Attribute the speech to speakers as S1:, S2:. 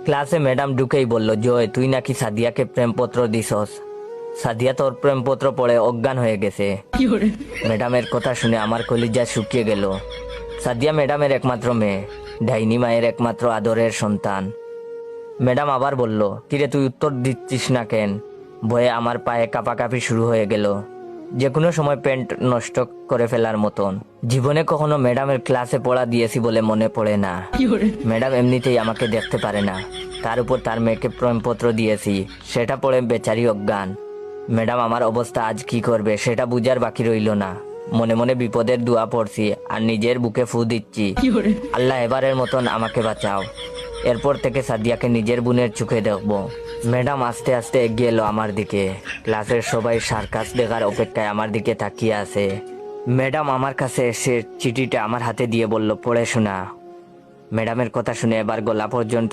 S1: ক্লাসে ম্যাডাম ঢুকেই বলল, জয় তুই নাকি সাদিয়াকে প্রেমপত্র দিছস। সাদিয়া তোর প্রেমপত্র পড়ে অজ্ঞান হয়ে গেছে। ম্যাডামের কথা শুনে আমার কলিজা শুকিয়ে গেল। সাদিয়া ম্যাডামের একমাত্র মেয়ে, ডাইনি মায়ের একমাত্র আদরের সন্তান। ম্যাডাম আবার বলল, কিরে তুই উত্তর দিচ্ছিস না কেন? ভয়ে আমার পায়ে কাঁপাকাঁপি শুরু হয়ে গেল, যে কোনো সময় প্যান্ট নষ্ট করে ফেলার মতন। জীবনে কখনো ম্যাডামের ক্লাসে পড়া দিয়েছি বলে মনে পড়ে না। ম্যাডাম এমনিতেই আমাকে দেখতে পারে না, তার উপর তার মেয়েকে প্রেমপত্র দিয়েছি, সেটা পড়ে বেচারি অজ্ঞান। ম্যাডাম আমার অবস্থা আজ কি করবে সেটা বুঝার বাকি রইল না। মনে মনে বিপদের দোয়া পড়ছি আর নিজের বুকে ফু দিচ্ছি, আল্লাহ এবারের মতন আমাকে বাঁচাও। এরপর থেকে সাদিয়াকে নিজের বোনের চোখে দেখবো। ম্যাডাম আস্তে আস্তে এগিয়ে এলো আমার দিকে। ক্লাসের সবাই সার্কাস দেখার অপেক্ষায় আমার দিকে তাকিয়ে আছে। ম্যাডাম আমার কাছে এসে চিঠিটা আমার হাতে দিয়ে বলল, পড়ে শোনা। ম্যাডামের কথা শুনে এবার গলা পর্যন্ত